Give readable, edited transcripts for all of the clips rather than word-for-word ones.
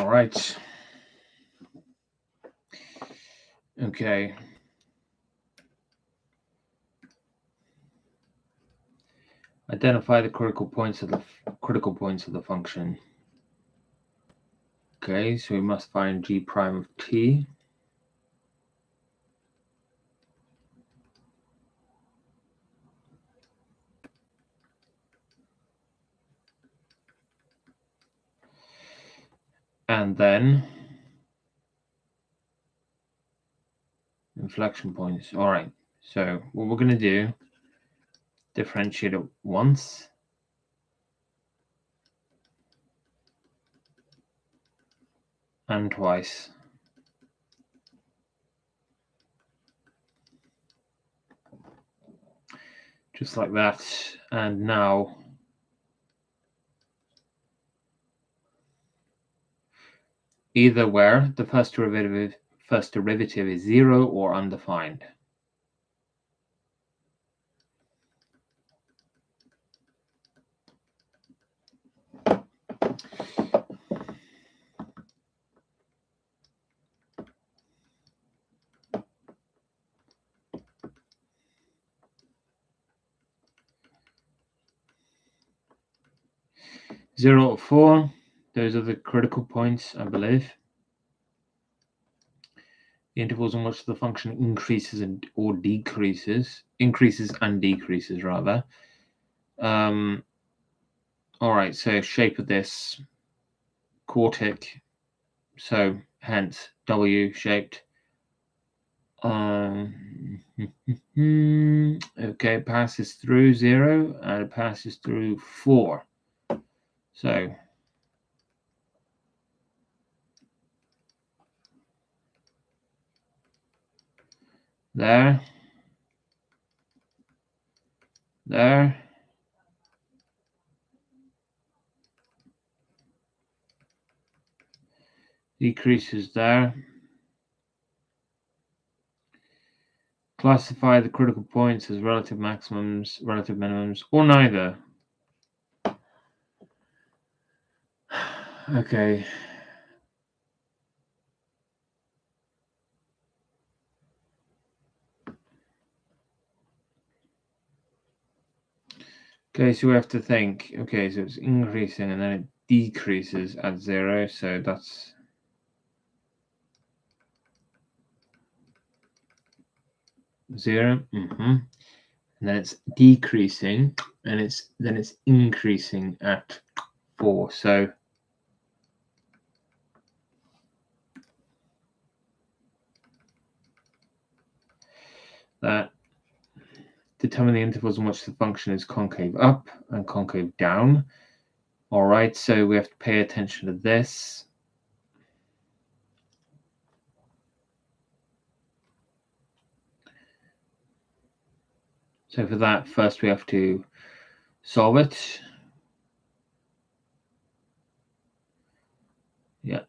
All right. Okay. Identify the critical points of the function. Okay, so we must find g prime of t. And then inflection points. All right. So what we're going to do, differentiate it once. And twice. Just like that. And now either where the first derivative is 0 or undefined. Zero or 4, those are the critical points, I believe. The intervals in which the function increases or decreases, increases and decreases rather. All right, so shape of this quartic, so hence W shaped. Okay, it passes through 0 and it passes through 4. So there, decreases there. Classify the critical points as relative maximums, relative minimums, or neither. Okay. Okay, so we have to think, okay, so it's increasing and then it decreases at 0, so that's zero. And then it's decreasing and then it's increasing at 4. So that determine the intervals in which the function is concave up and concave down. All right, so we have to pay attention to this. So for that, first we have to solve it. Yeah.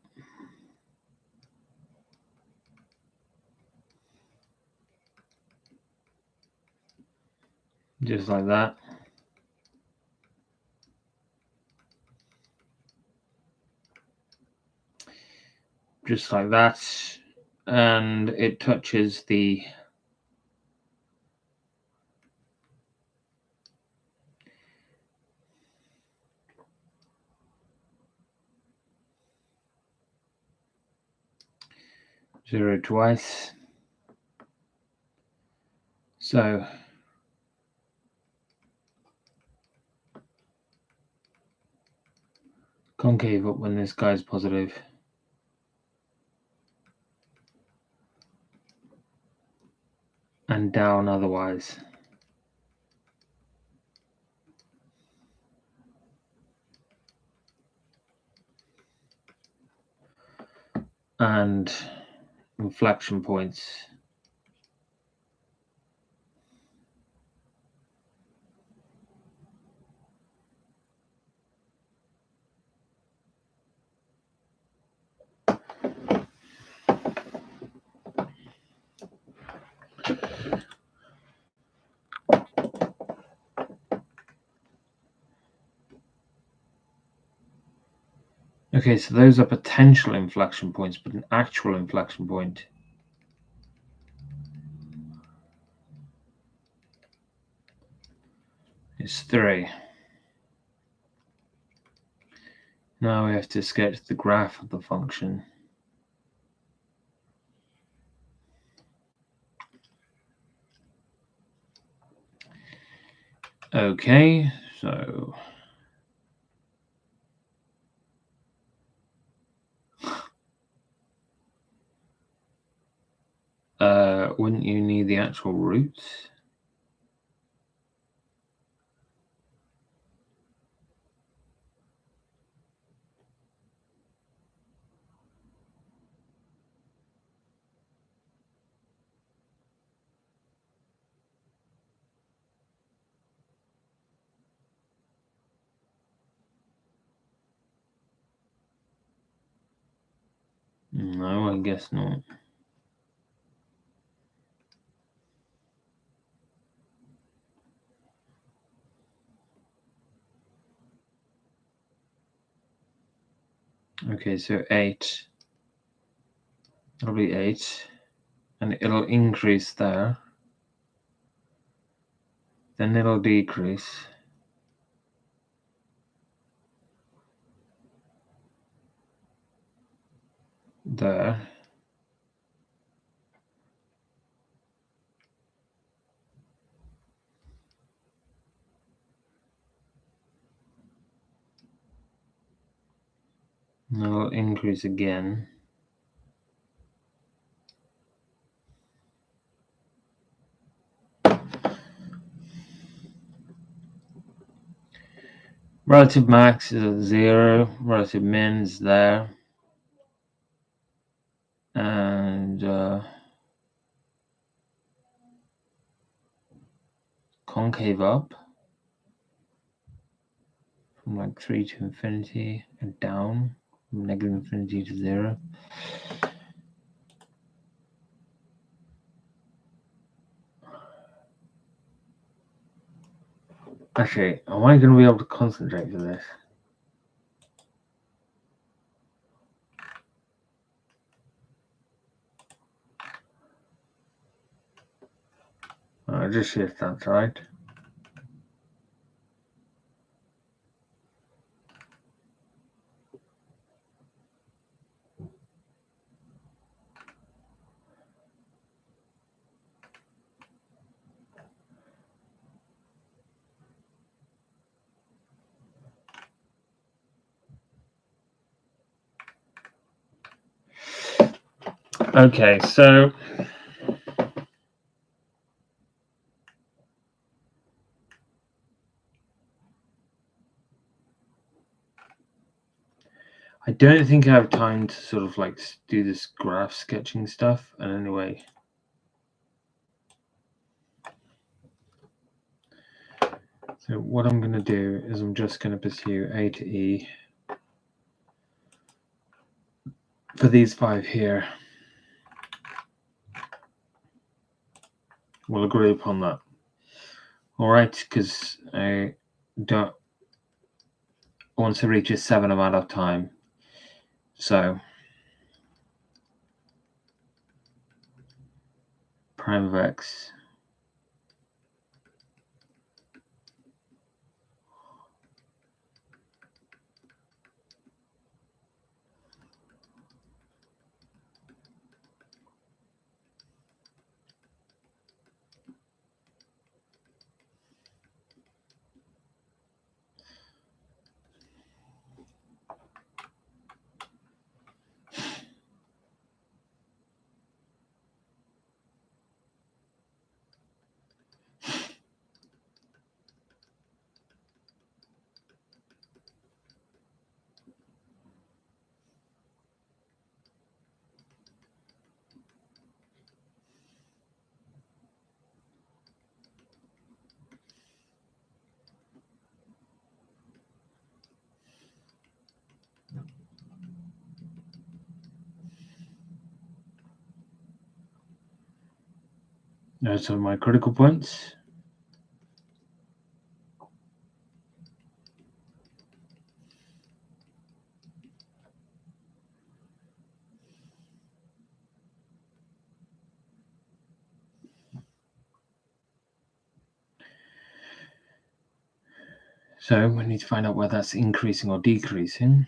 Just like that. Just like that. And it touches the zero twice. So concave up when this guy's positive. And down otherwise. And inflection points. Okay, so those are potential inflection points, but an actual inflection point is 3. Now we have to sketch the graph of the function. Okay, so wouldn't you need the actual roots? No, I guess not. Okay, so 8. It'll be 8. And it'll increase there. Then it'll decrease. There. And it'll increase again. Relative max is at 0. Relative min is there. And concave up from like 3 to infinity and down from negative infinity to 0. Actually, am I going to be able to concentrate for this? Just see if that's right. Okay, so I don't think I have time to sort of like do this graph sketching stuff. And anyway, so what I'm going to do is I'm just going to pursue A to E for these 5 here. We'll agree upon that. All right, because I don't want to reach a 7 amount of time. So prime of x Those are my critical points. So we need to find out whether that's increasing or decreasing.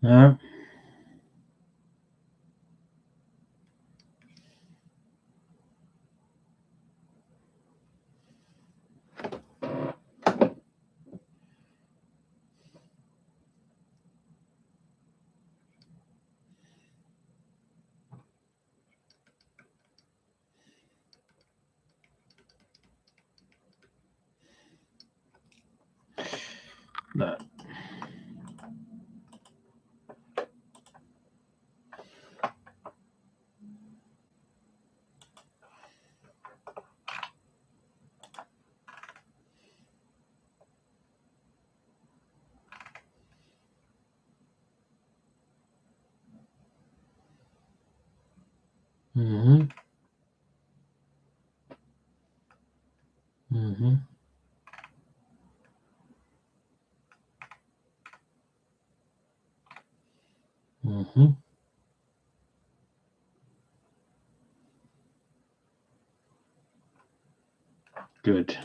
No. No. Mm-hmm. Mm-hmm. Mm-hmm. Good.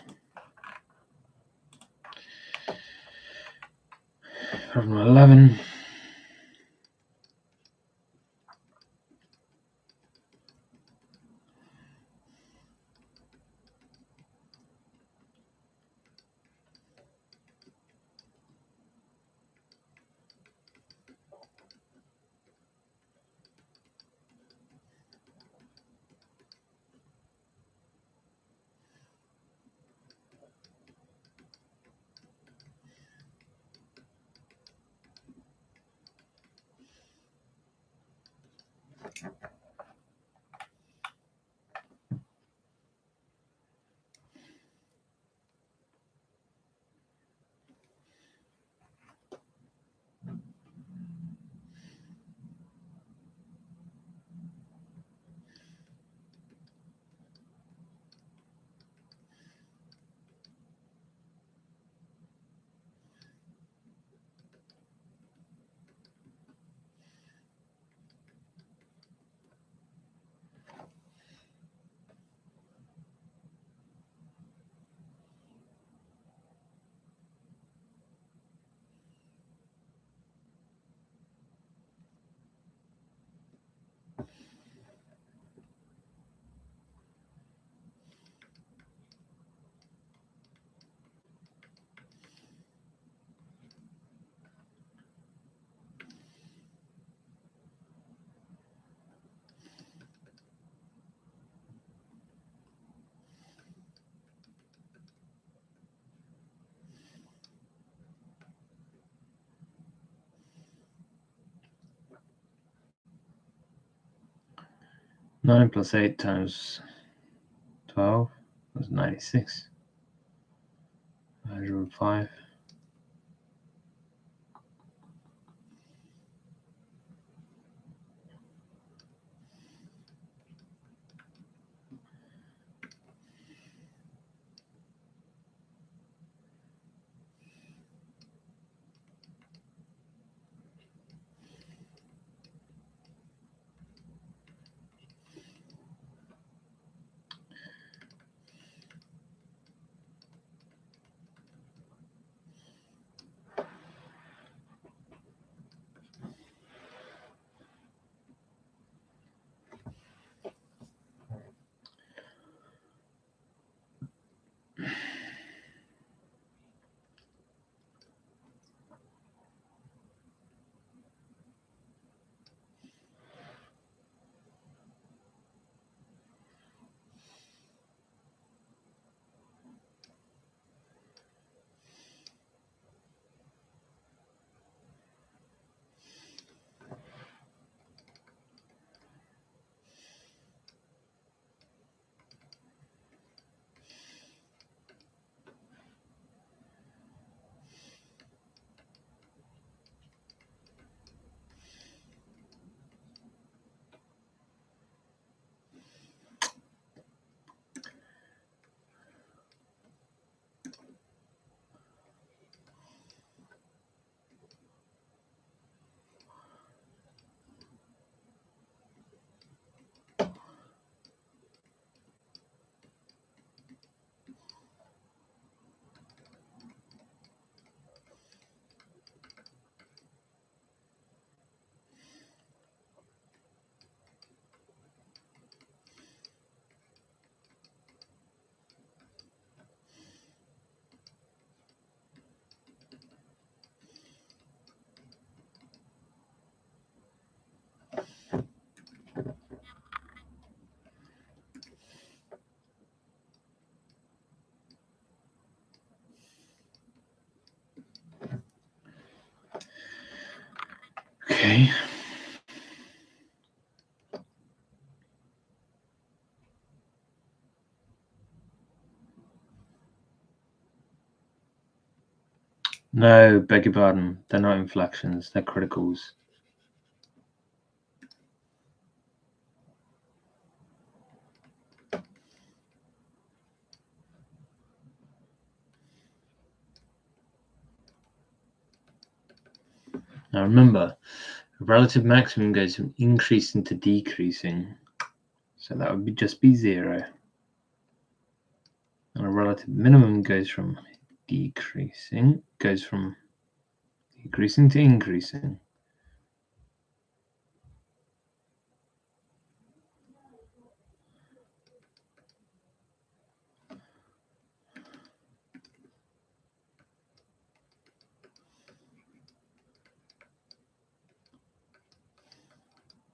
Problem 11. 9 plus 8 times 12 was 96. 105. Okay. No, beg your pardon. They're not inflections, they're criticals. Now remember, a relative maximum goes from increasing to decreasing. So that would just be 0. And a relative minimum goes from decreasing to increasing.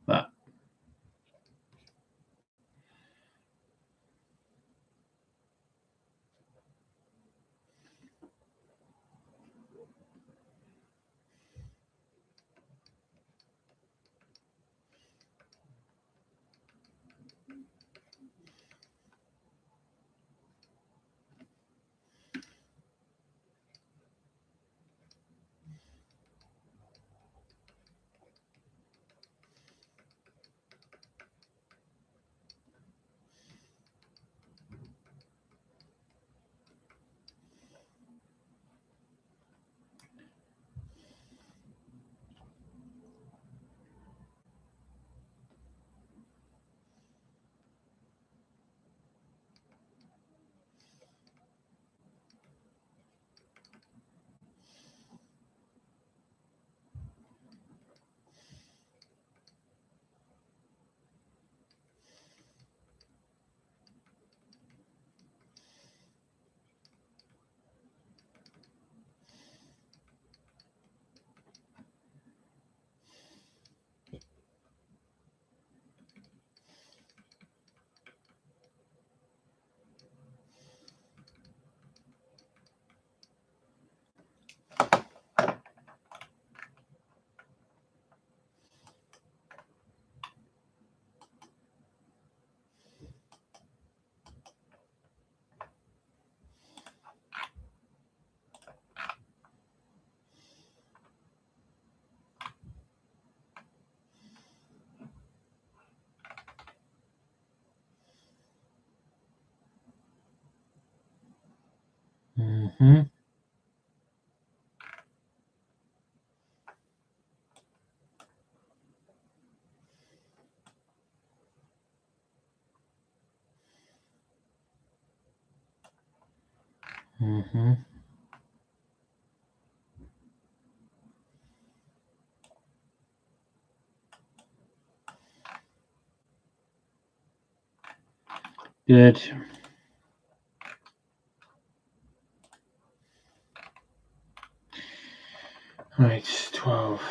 That. Mm-hmm. Mm-hmm. Good. Right, 12.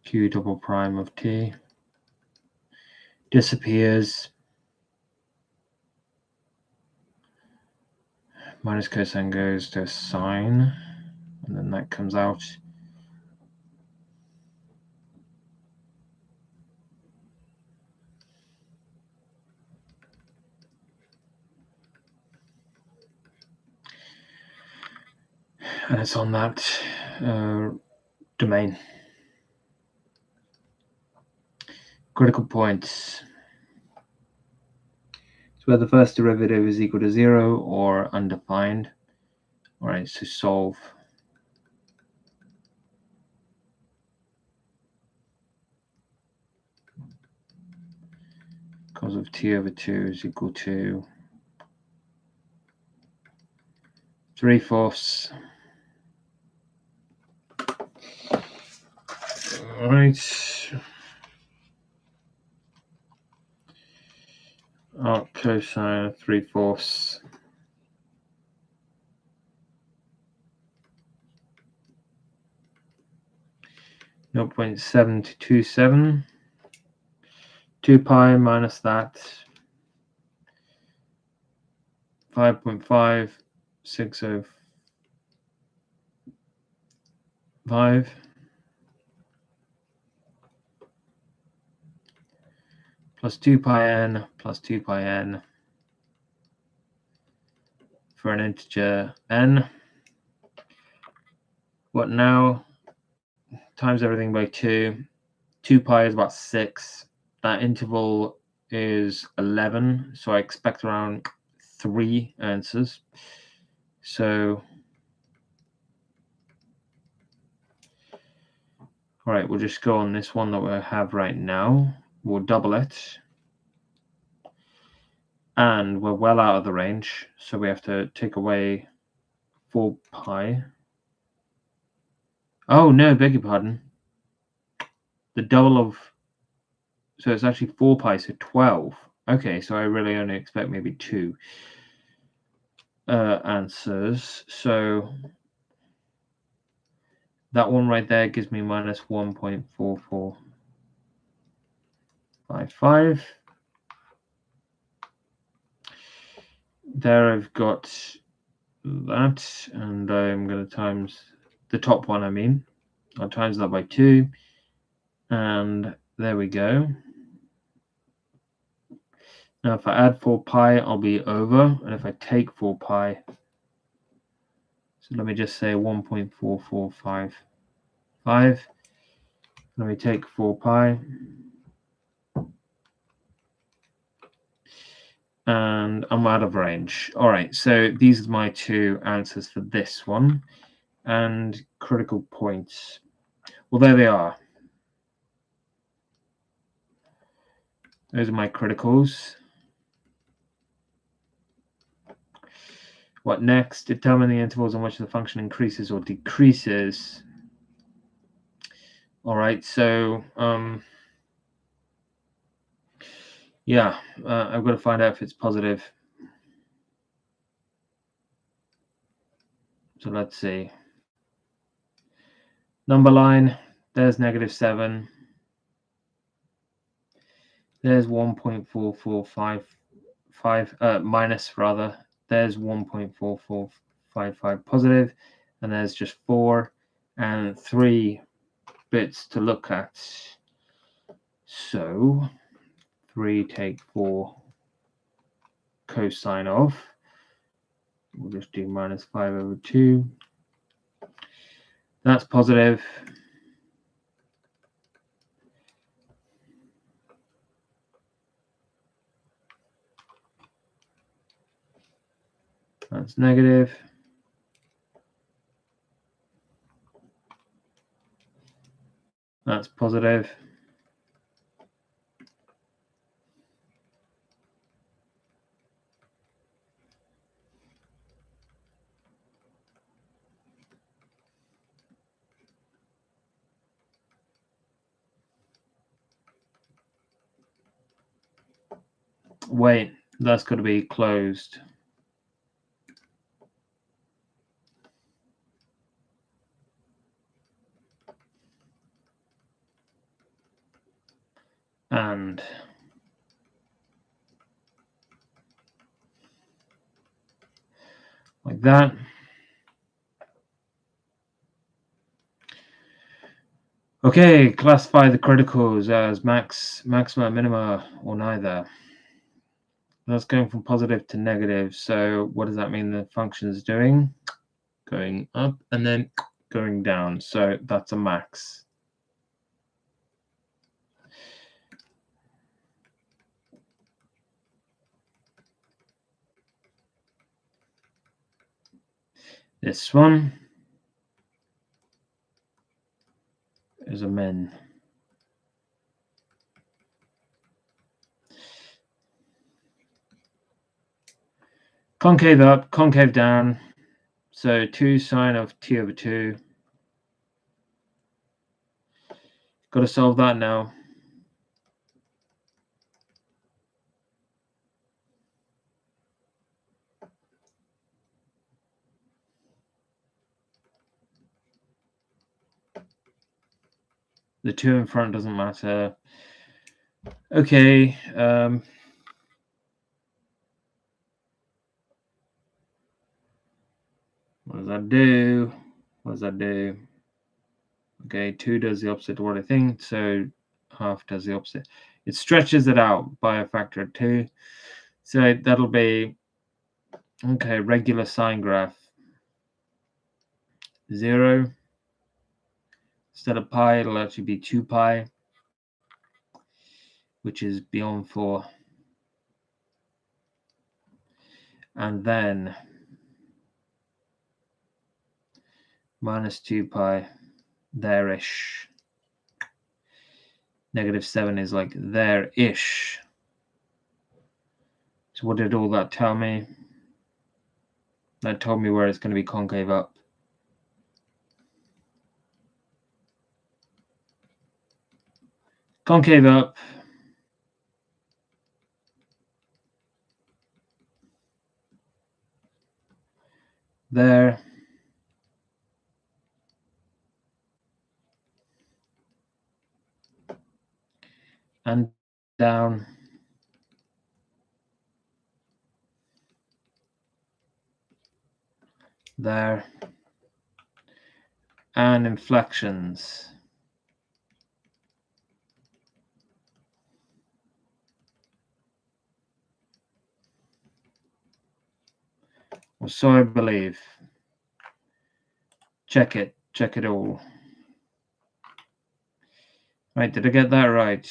Q double prime of t disappears. Minus cosine goes to sine, and then that comes out. And it's on that domain. Critical points. So where the first derivative is equal to 0 or undefined. All right, so solve. Cos of t over 2 is equal to 3/4. All right. Cosine of 3/4. 0.7227. 2 pi minus that. 5.5605 plus 2 pi n plus 2 pi n for an integer n. What now? Times everything by 2. 2 pi is about 6. That interval is 11, so I expect around 3 answers. So, all right, we'll just go on this one that we have right now. We'll double it. And we're well out of the range, so we have to take away 4 pi. Oh, no, beg your pardon. The double of... So it's actually 4 pi, so 12. Okay, so I really only expect maybe 2 answers. So that one right there gives me minus 1.4455. There I've got that, and I'm going to times the top one, I'll times that by 2, and there we go. Now if I add 4 pi, I'll be over, and if I take 4 pi, so let me just say 1.4455. Let me take 4 pi, and I'm out of range. All right, so these are my 2 answers for this one, and critical points. Well, there they are. Those are my criticals. What next? Determine the intervals on which the function increases or decreases. All right, so yeah, I've got to find out if it's positive. So let's see. Number line, there's -7. There's 1.4455 minus rather. There's 1.4455 positive, and there's just 4 and 3 bits to look at. So 3 take 4 cosine of. We'll just do minus 5 over 2. That's positive. That's negative. That's positive. Wait, that's got to be closed. And like that. Okay, classify the criticals as maxima, minima, or neither. That's going from positive to negative. So what does that mean the function is doing? Going up and then going down. So that's a max. This one is a min. Concave up, concave down. So 2 sine of t over 2. Got to solve that now. The 2 in front doesn't matter. Okay. What does that do? What does that do? Okay, 2 does the opposite to what I think, so half does the opposite. It stretches it out by a factor of 2. So that'll be, okay, regular sine graph. 0. Instead of pi, it'll actually be 2 pi, which is beyond 4. And then minus 2 pi, there-ish. -7 is like there-ish. So what did all that tell me? That told me where it's going to be concave up. Concave up. There. And down. There. And inflections. Or so I believe. Check it all. Right, did I get that right?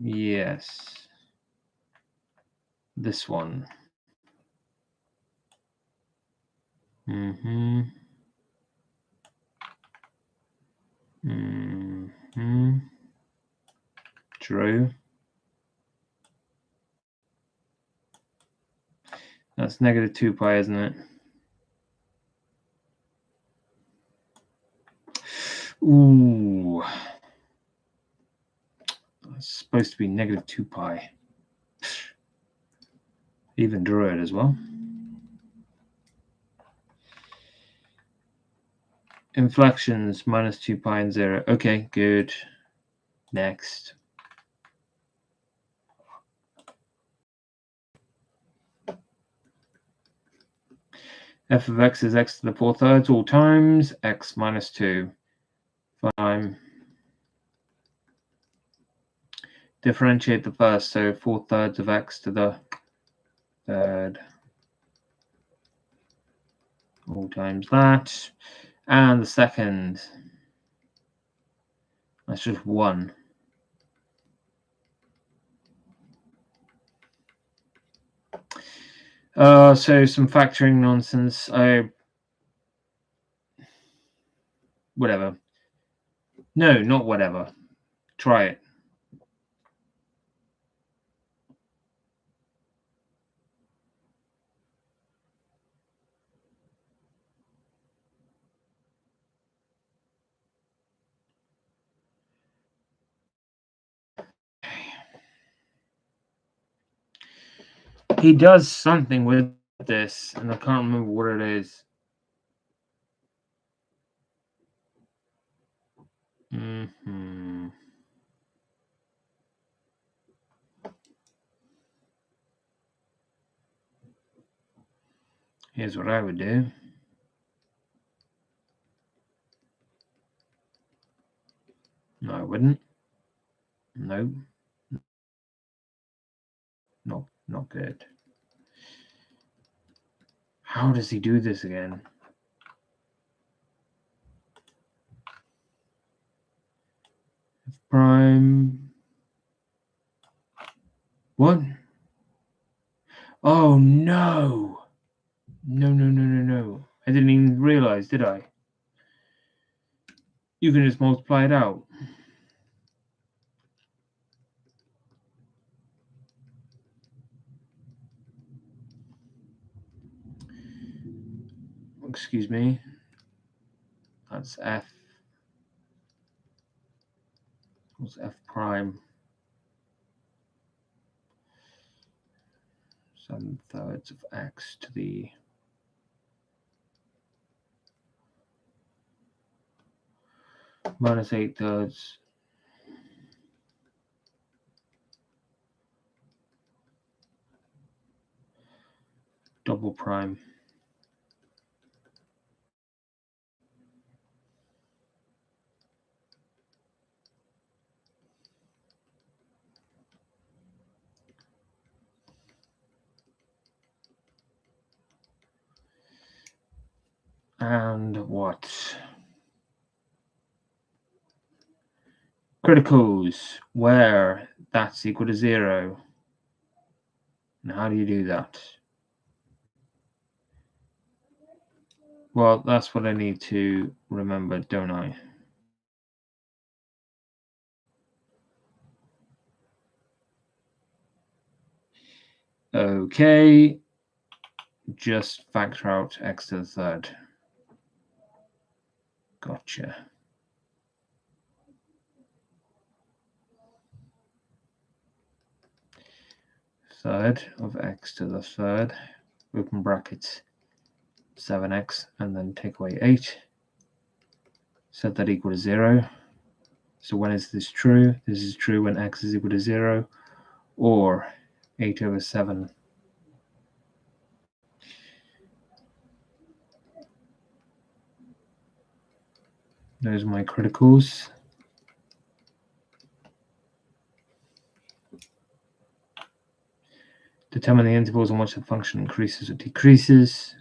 Yes. This one. True. That's -2 pi, isn't it? Ooh. It's supposed to be -2 pi. Even drew it as well. Inflections, -2 pi and 0. Okay, good. Next. F of x is x to the 4/3 all times, x minus 2. Fine. differentiate the first, so 4/3 of x to the third all times that, and the second, that's just 1. So some factoring nonsense. Whatever. No, not whatever. Try it. He does something with this, and I can't remember what it is. Here's what I would do. No, I wouldn't. No. Not good. How does he do this again? F prime. What? Oh, no. No. I didn't even realize, did I? You can just multiply it out. Excuse me. That's f. What's f prime? 7/3 of x to the minus 8/3. Double prime. And what? Criticals, where that's equal to 0. And how do you do that? Well, that's what I need to remember, don't I? Okay. Just factor out x to the third. Gotcha. Third of x to the third, open brackets, 7x, and then take away 8. Set that equal to 0. So when is this true? This is true when x is equal to 0, or 8/7. Those are my criticals. Determine the intervals on which the function increases or decreases.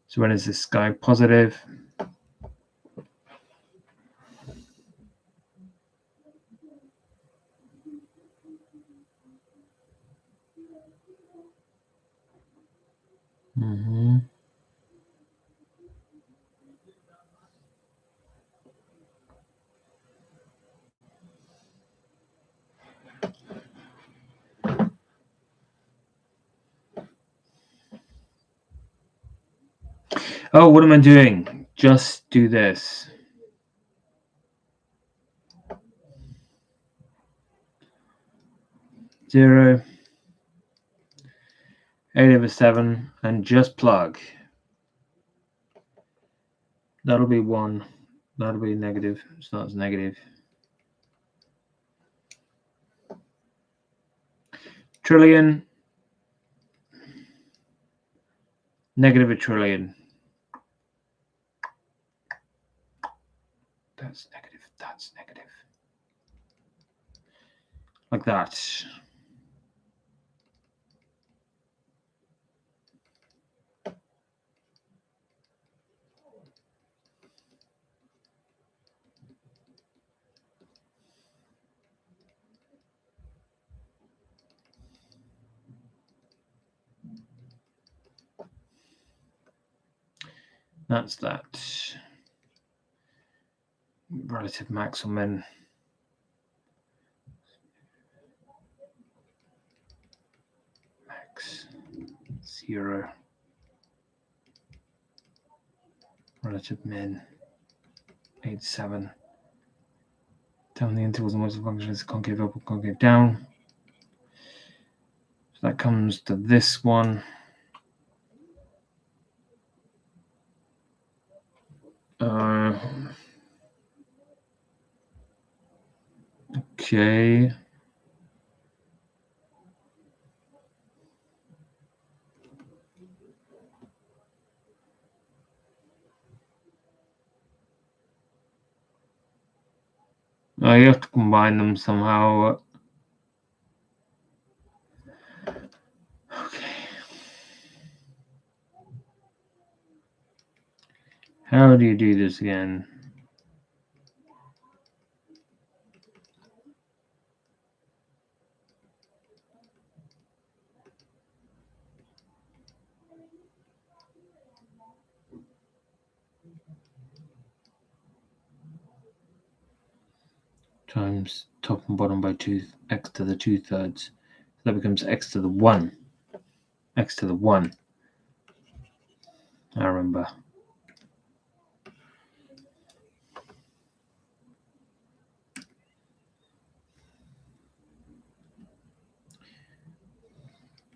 So when is this guy positive? Oh, what am I doing? Just do this. Zero, 8/7, and just plug. That'll be 1. That'll be negative. So that's negative. Trillion. Negative a trillion. That's negative. That's negative. like that. That's that. Relative max or min. Max 0. Relative min 87. Tell me the intervals and what's the function is concave up or concave down. So that comes to this one. Okay. I have to combine them somehow. Okay. How do you do this again? Times top and bottom by 2, x to the 2/3. So that becomes x to the 1. X to the 1. I remember.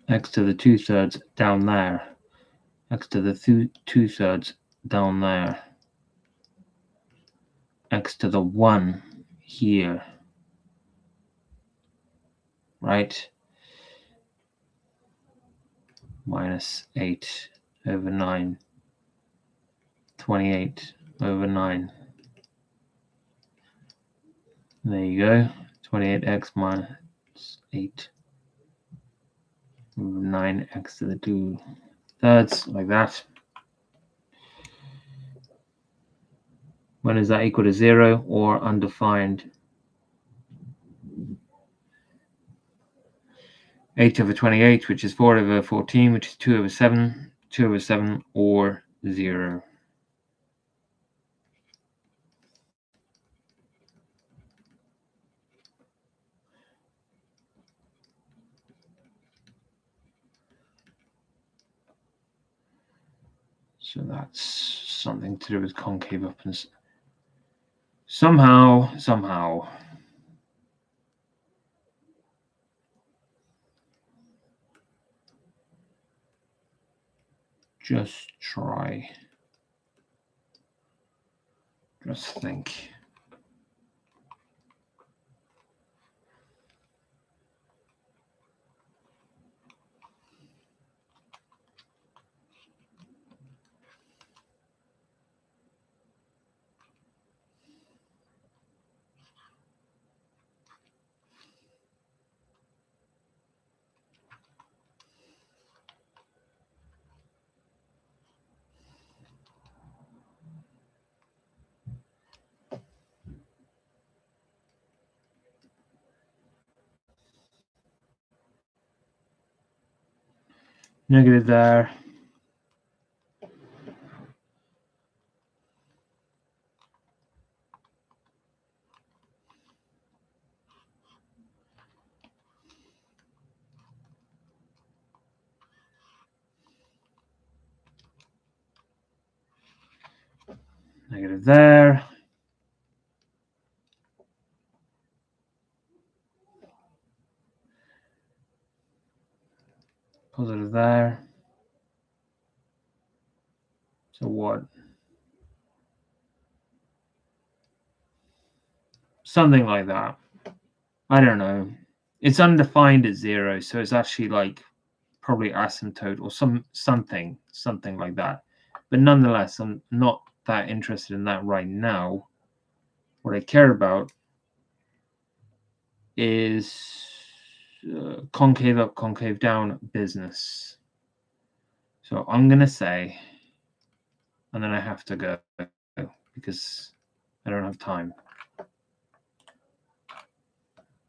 X to the 2/3 down there. X to the 2/3 down there. X to the 1 here. Right? Minus 8 over 9. 28 over 9. There you go. 28x minus 8 over 9x to the 2/3, like that. When is that equal to 0 or undefined? 8 over 28, which is 4 over 14, which is 2 over 7, 2 over 7, or 0. So that's something to do with concave up and somehow. Just try. Just think. Negative there. Negative there. Positive there. So what? Something like that. I don't know. It's undefined at 0, so it's actually like probably asymptote or something like that. But nonetheless, I'm not that interested in that right now. What I care about is concave up, concave down business. So I'm going to say, and then I have to go because I don't have time.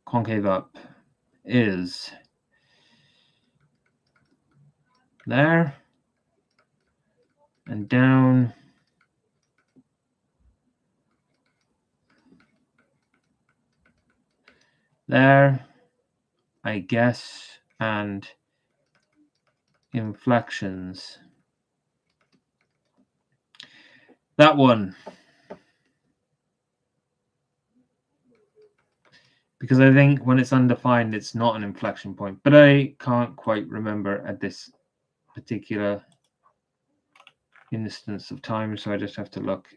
Concave up is there, and down there, I guess, and inflections. That one. Because I think when it's undefined, it's not an inflection point. But I can't quite remember at this particular instance of time, so I just have to look.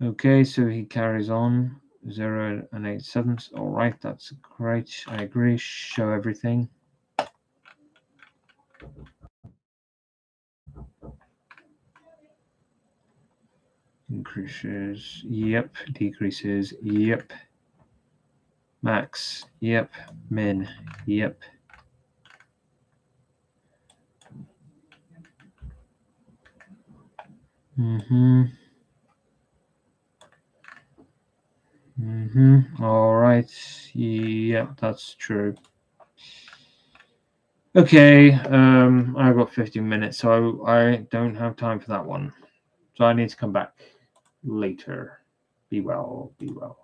Okay, so he carries on 0 and 8/7. All right, that's great. I agree. Show everything. Increases, yep. Decreases, yep. Max, yep. Min, yep. All right. Yep, that's true. Okay, I've got 15 minutes, so I don't have time for that one. So I need to come back later. Be well, be well.